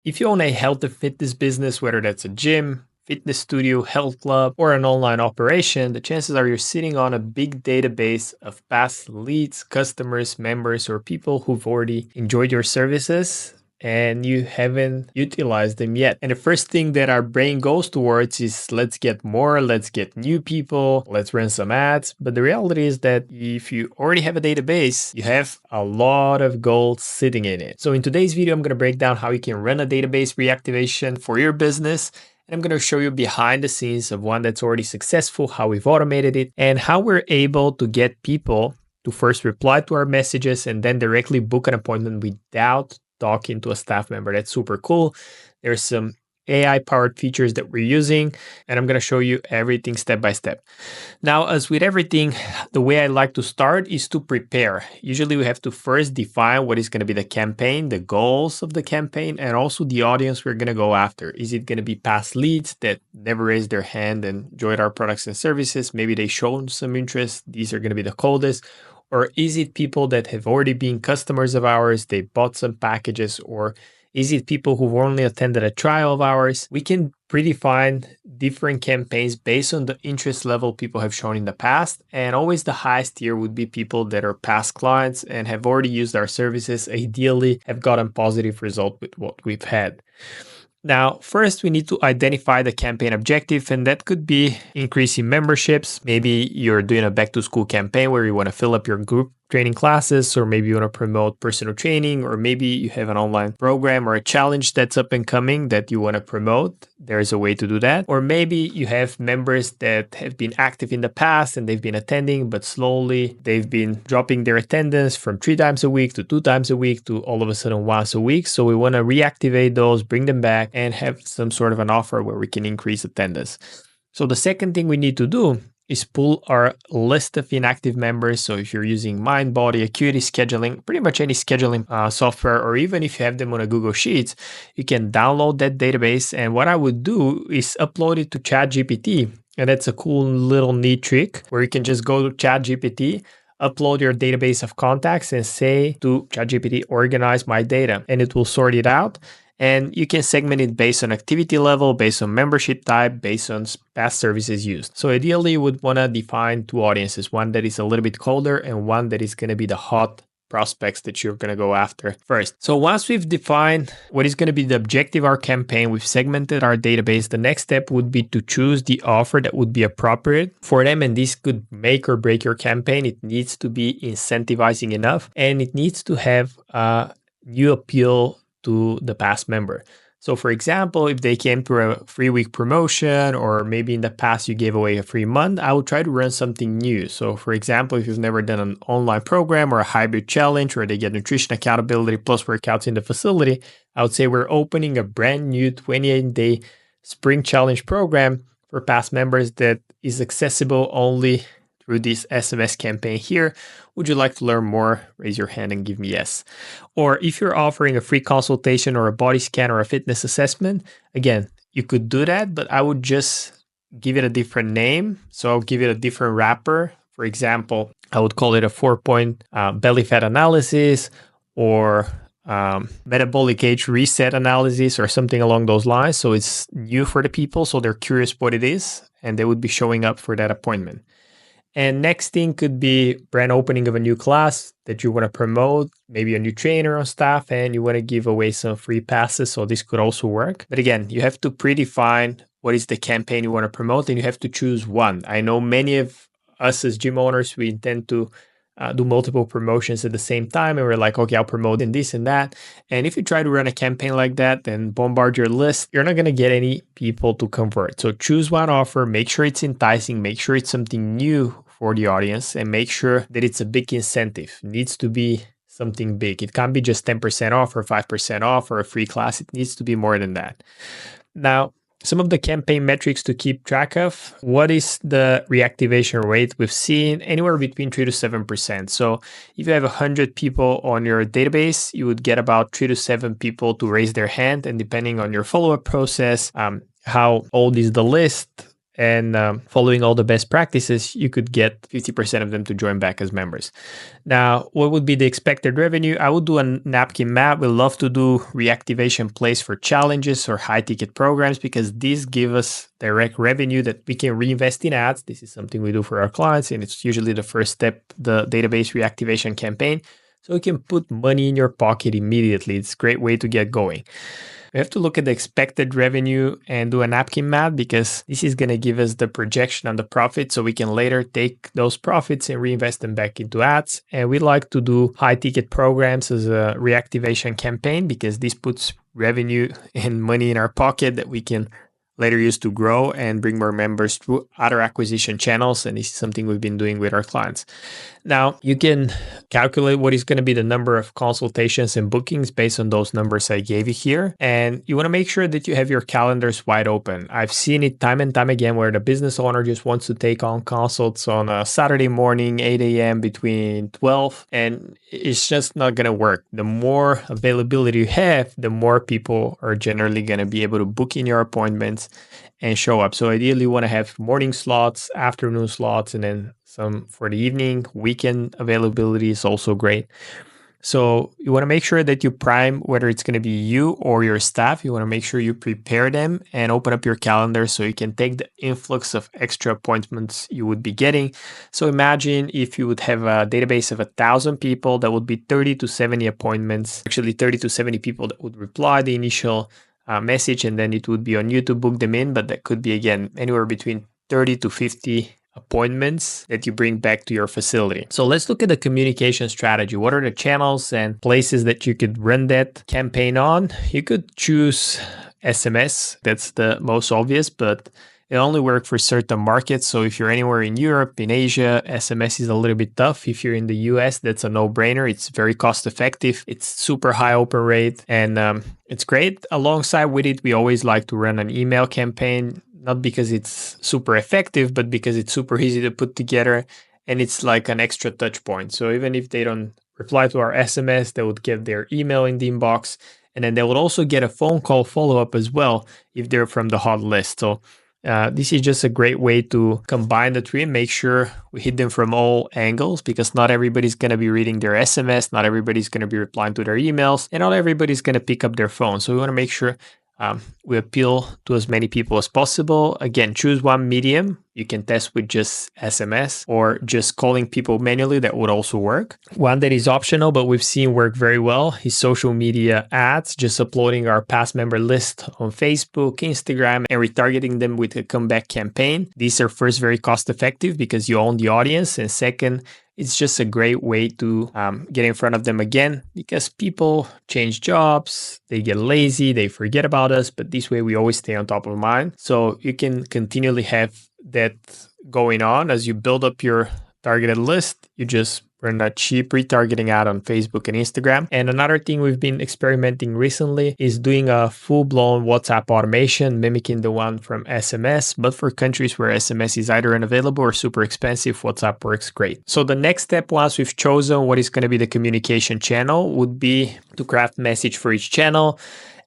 If you own a health and fitness business, whether that's a gym, fitness studio, health club, or an online operation, the chances are you're sitting on a big database of past leads, customers, members, or people who've already enjoyed your services and you haven't utilized them yet. And the first thing that our brain goes towards is let's get more, let's get new people, let's run some ads. But the reality is that if you already have a database, you have a lot of gold sitting in it. So in today's video, I'm going to break down how you can run a database reactivation for your business. And I'm going to show you behind the scenes of one that's already successful, how we've automated it, and how we're able to get people to first reply to our messages and then directly book an appointment without talking to a staff member. That's super cool. There's some AI powered features that we're using, and I'm going to show you everything step by step. Now, as with everything, the way I like to start is to prepare. Usually we have to first define what is going to be the campaign, the goals of the campaign, and also the audience we're going to go after. Is it going to be past leads that never raised their hand and enjoyed our products and services? Maybe they shown some interest. These are going to be the coldest. Or is it people that have already been customers of ours, they bought some packages, or is it people who've only attended a trial of ours? We can predefine different campaigns based on the interest level people have shown in the past. And always the highest tier would be people that are past clients and have already used our services, ideally have gotten positive result with what we've had. Now, first, we need to identify the campaign objective, and that could be increasing memberships. Maybe you're doing a back to school campaign where you want to fill up your group training classes, or maybe you want to promote personal training, or maybe you have an online program or a challenge that's up and coming that you want to promote. There's a way to do that. Or maybe you have members that have been active in the past and they've been attending, but slowly they've been dropping their attendance from 3 times a week to 2 times a week to all of a sudden once a week. So we want to reactivate those, bring them back, and have some sort of an offer where we can increase attendance. So the second thing we need to do is pull our list of inactive members. So if you're using Mindbody, Acuity scheduling, pretty much any scheduling software, or even if you have them on a Google Sheets, you can download that database. And what I would do is upload it to ChatGPT. And that's a cool little neat trick where you can just go to ChatGPT, upload your database of contacts and say to ChatGPT, organize my data, and it will sort it out. And you can segment it based on activity level, based on membership type, based on past services used. So ideally, you would want to define 2 audiences, one that is a little bit colder and one that is going to be the hot prospects that you're going to go after first. So once we've defined what is going to be the objective of our campaign, we've segmented our database, the next step would be to choose the offer that would be appropriate for them. And this could make or break your campaign. It needs to be incentivizing enough, and it needs to have a new appeal to the past member. So for example, if they came to a 3-week promotion, or maybe in the past you gave away a free month, I would try to run something new. So for example, if you've never done an online program or a hybrid challenge where they get nutrition accountability plus workouts in the facility, I would say we're opening a brand new 28-day spring challenge program for past members that is accessible only through this SMS campaign here. Would you like to learn more? Raise your hand and give me yes. Or if you're offering a free consultation or a body scan or a fitness assessment, again, you could do that, but I would just give it a different name. So I'll give it a different wrapper. For example, I would call it a 4-point belly fat analysis, or metabolic age reset analysis, or something along those lines. So it's new for the people, so they're curious what it is, and they would be showing up for that appointment. And next thing could be brand opening of a new class that you want to promote, maybe a new trainer on staff, and you want to give away some free passes. So this could also work. But again, you have to predefine what is the campaign you want to promote, and you have to choose one. I know many of us as gym owners, we intend to do multiple promotions at the same time, and we're like, okay, I'll promote in this and that. And if you try to run a campaign like that and bombard your list, you're not going to get any people to convert. So choose one offer, make sure it's enticing, make sure it's something new for the audience, and make sure that it's a big incentive. It needs to be something big. It can't be just 10% off or 5% off or a free class. It needs to be more than that. Now, some of the campaign metrics to keep track of. What is the reactivation rate? We've seen anywhere between 3 to 7%. So if you have 100 people on your database, you would get about 3 to 7 people to raise their hand. And depending on your follow-up process, how old is the list, and following all the best practices, you could get 50% of them to join back as members. Now, what would be the expected revenue? I would do a napkin map. We love to do reactivation plays for challenges or high ticket programs because these give us direct revenue that we can reinvest in ads. This is something we do for our clients, and it's usually the first step, the database reactivation campaign. So you can put money in your pocket immediately. It's a great way to get going. We have to look at the expected revenue and do a napkin math because this is going to give us the projection on the profit so we can later take those profits and reinvest them back into ads. And we like to do high ticket programs as a reactivation campaign because this puts revenue and money in our pocket that we can later use to grow and bring more members through other acquisition channels. And this is something we've been doing with our clients. Now, you can calculate what is going to be the number of consultations and bookings based on those numbers I gave you here. And you want to make sure that you have your calendars wide open. I've seen it time and time again where the business owner just wants to take on consults on a Saturday morning, 8 a.m. between 12, and it's just not going to work. The more availability you have, the more people are generally going to be able to book in your appointments and show up. So ideally, you want to have morning slots, afternoon slots, and then some for the evening. Weekend availability is also great. So you want to make sure that you prime whether it's going to be you or your staff. You want to make sure you prepare them and open up your calendar so you can take the influx of extra appointments you would be getting. So imagine if you would have a database of 1,000 people, that would be 30 to 70 appointments, actually 30 to 70 people that would reply the initial message, and then it would be on you to book them in. But that could be, again, anywhere between 30 to 50 appointments that you bring back to your facility. So let's look at the communication strategy. What are the channels and places that you could run that campaign on? You could choose SMS. That's the most obvious, but it only works for certain markets. So if you're anywhere in Europe, in Asia, SMS is a little bit tough. If you're in the US, that's a no-brainer. It's very cost effective. It's super high open rate, and it's great. Alongside with it, we always like to run an email campaign, not because it's super effective, but because it's super easy to put together, and it's like an extra touch point. So even if they don't reply to our SMS, they would get their email in the inbox, and then they would also get a phone call follow-up as well if they're from the hot list. So this is just a great way to combine the three and make sure we hit them from all angles, because not everybody's going to be reading their SMS, not everybody's going to be replying to their emails, and not everybody's going to pick up their phone. So we want to make sure we appeal to as many people as possible. Again, choose one medium. You can test with just SMS or just calling people manually. That would also work. One that is optional, but we've seen work very well, is social media ads, just uploading our past member list on Facebook, Instagram, and retargeting them with a comeback campaign. These are first very cost effective because you own the audience, and second, it's just a great way to get in front of them again, because people change jobs, they get lazy, they forget about us, but this way we always stay on top of mind. So you can continually have that going on as you build up your targeted list. You just run a cheap retargeting ad on Facebook and Instagram. And another thing we've been experimenting recently is doing a full-blown WhatsApp automation, mimicking the one from SMS, but for countries where SMS is either unavailable or super expensive, WhatsApp works great. So the next step, once we've chosen what is going to be the communication channel, would be to craft message for each channel.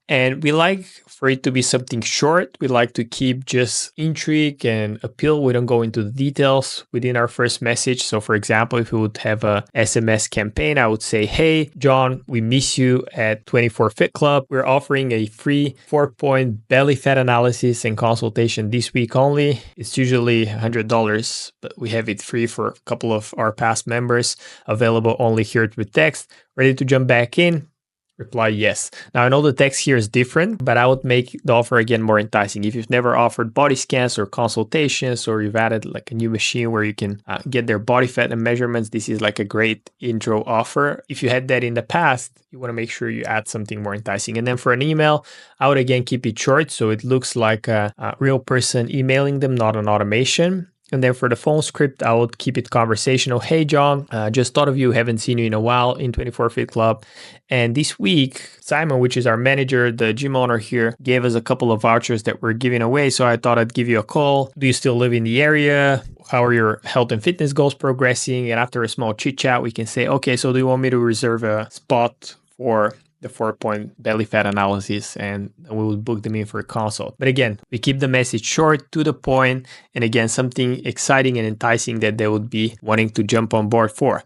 And we like for it to be something short. We like to keep just intrigue and appeal. We don't go into the details within our first message. So for example, if we would have a SMS campaign, I would say, hey, John, we miss you at 24 Fit Club. We're offering a free 4-point belly fat analysis and consultation this week only. It's usually $100, but we have it free for a couple of our past members, available only here with text. Ready to jump back in? Reply yes. Now, I know the text here is different, but I would make the offer again more enticing. If you've never offered body scans or consultations, or you've added like a new machine where you can get their body fat and measurements, this is like a great intro offer. If you had that in the past, you want to make sure you add something more enticing. And then for an email, I would again keep it short so it looks like a real person emailing them, not an automation. And then for the phone script, I would keep it conversational. Hey, John, just thought of you. Haven't seen you in a while in 24 Fit Club. And this week, Simon, which is our manager, the gym owner here, gave us a couple of vouchers that we're giving away. So I thought I'd give you a call. Do you still live in the area? How are your health and fitness goals progressing? And after a small chit chat, we can say, okay, so do you want me to reserve a spot for the 4-point belly fat analysis, and we would book them in for a consult. But again, we keep the message short, to the point, and again, something exciting and enticing that they would be wanting to jump on board for.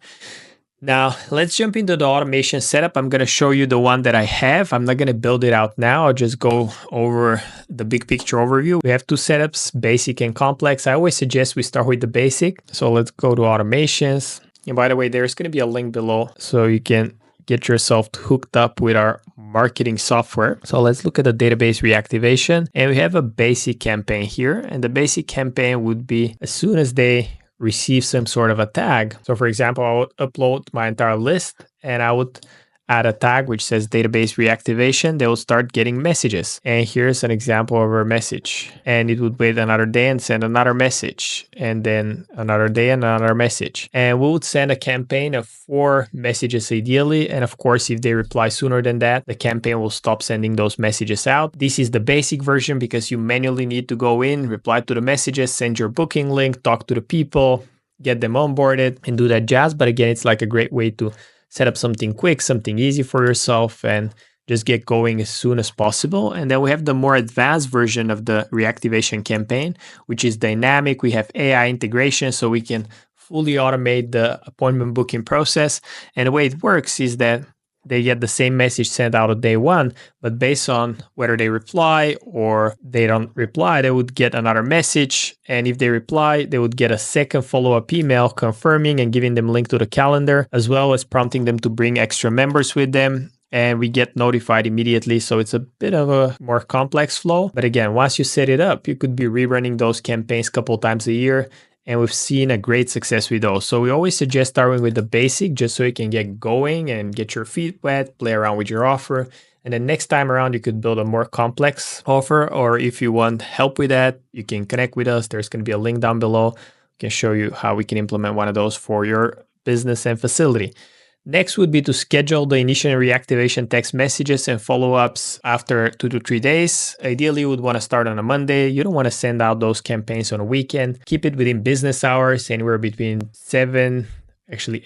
Now, let's jump into the automation setup. I'm going to show you the one that I have. I'm not going to build it out now. I'll just go over the big picture overview. We have two setups, basic and complex. I always suggest we start with the basic. So let's go to automations. And by the way, there's going to be a link below so you can get yourself hooked up with our marketing software. So let's look at the database reactivation. And we have a basic campaign here. And the basic campaign would be as soon as they receive some sort of a tag. So for example, I would upload my entire list and I would add a tag which says database reactivation. They will start getting messages. And here's an example of our message. And it would wait another day and send another message. And then another day and another message. And we would send a campaign of 4 messages ideally. And of course, if they reply sooner than that, the campaign will stop sending those messages out. This is the basic version because you manually need to go in, reply to the messages, send your booking link, talk to the people, get them onboarded and do that jazz. But again, it's like a great way to set up something quick, something easy for yourself, and just get going as soon as possible. And then we have the more advanced version of the reactivation campaign, which is dynamic. We have AI integration, so we can fully automate the appointment booking process. And the way it works is that they get the same message sent out on day 1, but based on whether they reply or they don't reply, they would get another message. And if they reply, they would get a second follow-up email confirming and giving them a link to the calendar, as well as prompting them to bring extra members with them. And we get notified immediately. So it's a bit of a more complex flow. But again, once you set it up, you could be rerunning those campaigns a couple times a year. And we've seen a great success with those. So we always suggest starting with the basic just so you can get going and get your feet wet, play around with your offer. And then next time around, you could build a more complex offer. Or if you want help with that, you can connect with us. There's going to be a link down below. We can show you how we can implement one of those for your business and facility. Next would be to schedule the initial reactivation text messages and follow-ups after 2 to 3 days. Ideally, you would want to start on a Monday. You don't want to send out those campaigns on a weekend. Keep it within business hours, anywhere between 8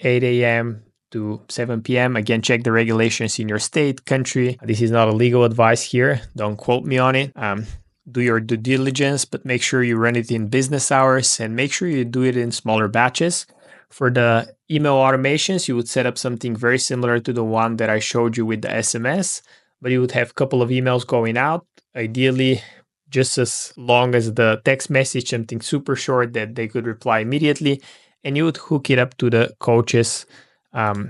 a.m. to 7 p.m. Again, check the regulations in your state, country. This is not a legal advice here. Don't quote me on it. Do your due diligence, but make sure you run it in business hours and make sure you do it in smaller batches. For the email automations, you would set up something very similar to the one that I showed you with the SMS, but you would have a couple of emails going out, ideally just as long as the text message, something super short that they could reply immediately, and you would hook it up to the coach's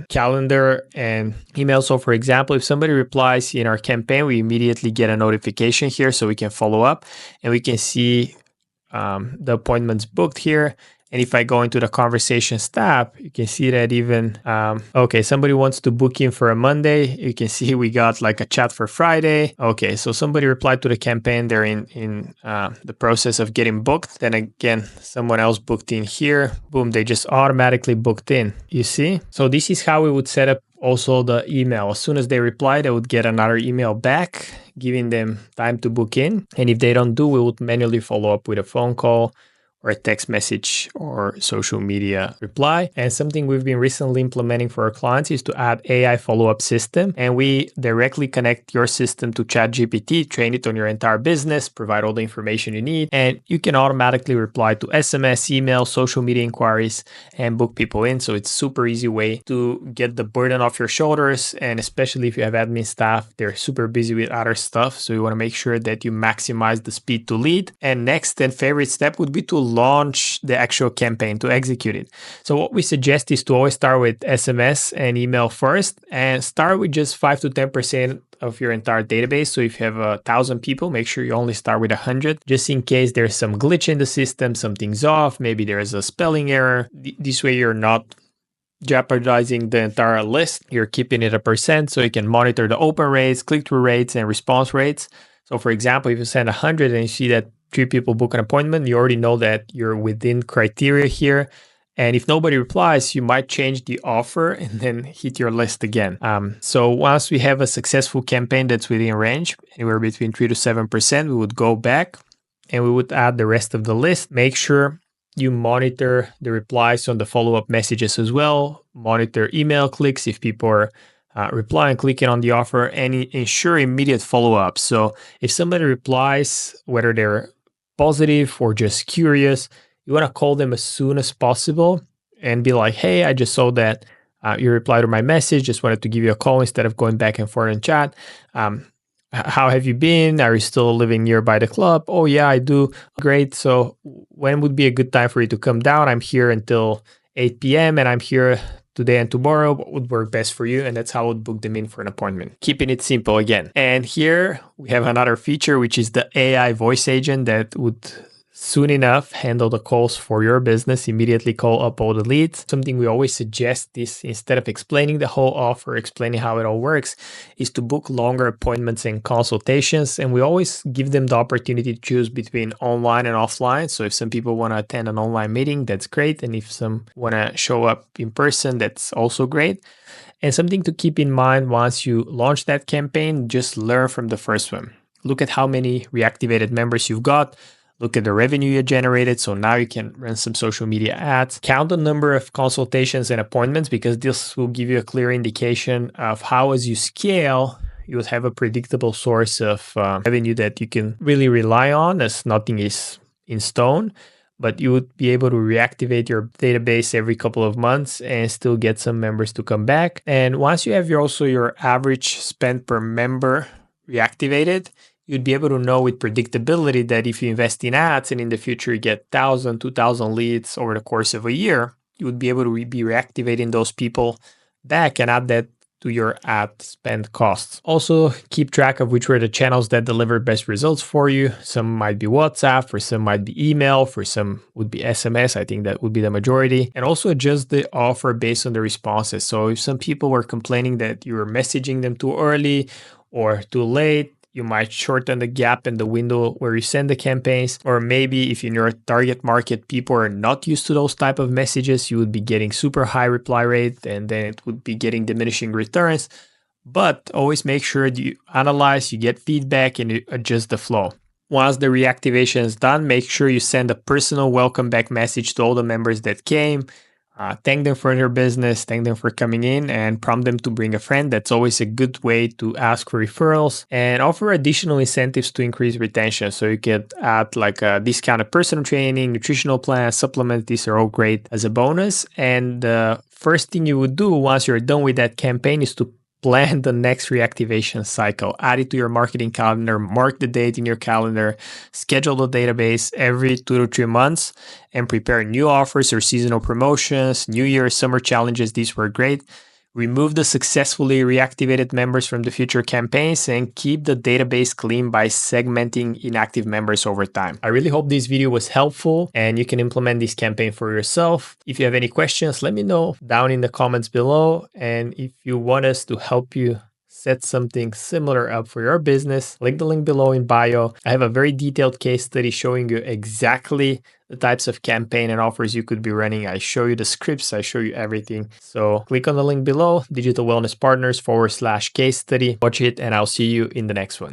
calendar and email. So for example, if somebody replies in our campaign, we immediately get a notification here so we can follow up and we can see the appointments booked here. And if I go into the conversations tab, you can see that even, okay, somebody wants to book in for a Monday. You can see we got like a chat for Friday. Okay, so somebody replied to the campaign. They're in the process of getting booked. Then again, someone else booked in here. Boom, they just automatically booked in. You see? So this is how we would set up also the email. As soon as they reply, they would get another email back, giving them time to book in. And if they don't do, we would manually follow up with a phone call or a text message or social media reply. And something we've been recently implementing for our clients is to add AI follow-up system. And we directly connect your system to ChatGPT, train it on your entire business, provide all the information you need, and you can automatically reply to SMS, email, social media inquiries, and book people in. So it's a super easy way to get the burden off your shoulders. And especially if you have admin staff, they're super busy with other stuff. So you want to make sure that you maximize the speed to lead. And next and favorite step would be to launch the actual campaign, to execute it. So what we suggest is to always start with SMS and email first and start with just 5 to 10% of your entire database. So if you have 1,000 people, make sure you only start with 100, just in case there's some glitch in the system, something's off, maybe there's a spelling error. This way you're not jeopardizing the entire list. You're keeping it a percent so you can monitor the open rates, click-through rates, and response rates. So for example, if you send 100 and you see that 3 people book an appointment, you already know that you're within criteria here. And if nobody replies, you might change the offer and then hit your list again. So once we have a successful campaign that's within range, anywhere between 3 to 7%, we would go back and we would add the rest of the list. Make sure you monitor the replies on the follow-up messages as well. Monitor email clicks if people are reply and clicking on the offer, and ensure immediate follow-up. So if somebody replies, whether they're positive or just curious, you want to call them as soon as possible and be like, hey, I just saw that you replied to my message. Just wanted to give you a call instead of going back and forth in chat. How have you been? Are you still living nearby the club? Oh, yeah, I do. Great. So when would be a good time for you to come down? I'm here until 8 p.m. and I'm here today and tomorrow. What would work best for you? And that's how I would book them in for an appointment. Keeping it simple again. And here we have another feature, which is the AI voice agent that would soon enough handle the calls for your business, immediately call up all the leads. Something we always suggest is, instead of explaining the whole offer, explaining how it all works, is to book longer appointments and consultations. And we always give them the opportunity to choose between online and offline. So if some people want to attend an online meeting, that's great. And if some want to show up in person, that's also great. And something to keep in mind once you launch that campaign, just learn from the first one. Look at how many reactivated members you've got. Look at the revenue you generated. So now you can run some social media ads. Count the number of consultations and appointments, because this will give you a clear indication of how, as you scale, you would have a predictable source of revenue that you can really rely on, as nothing is in stone. But you would be able to reactivate your database every couple of months and still get some members to come back. And once you have your average spend per member reactivated, you'd be able to know with predictability that if you invest in ads and in the future you get 1,000, 2,000 leads over the course of a year, you would be able to be reactivating those people back and add that to your ad spend costs. Also, keep track of which were the channels that deliver best results for you. Some might be WhatsApp, for some might be email, for some would be SMS. I think that would be the majority. And also adjust the offer based on the responses. So if some people were complaining that you were messaging them too early or too late, you might shorten the gap in the window where you send the campaigns. Or maybe if in your target market, people are not used to those type of messages, you would be getting super high reply rate, and then it would be getting diminishing returns. But always make sure that you analyze, you get feedback, and you adjust the flow. Once the reactivation is done, make sure you send a personal welcome back message to all the members that came. Thank them for their business, thank them for coming in, and prompt them to bring a friend. That's always a good way to ask for referrals, and offer additional incentives to increase retention. So you could add like a discounted personal training, nutritional plan, supplements. These are all great as a bonus. And the first thing you would do once you're done with that campaign is to plan the next reactivation cycle. Add it to your marketing calendar, mark the date in your calendar, schedule the database every 2 to 3 months, and prepare new offers or seasonal promotions, New Year, summer challenges. These were great. Remove the successfully reactivated members from the future campaigns, and keep the database clean by segmenting inactive members over time. I really hope this video was helpful and you can implement this campaign for yourself. If you have any questions, let me know down in the comments below. And if you want us to help you set something similar up for your business, click the link below in bio. I have a very detailed case study showing you exactly the types of campaign and offers you could be running. I show you the scripts, I show you everything. So click on the link below, Digital Wellness Partners /case study. Watch it, and I'll see you in the next one.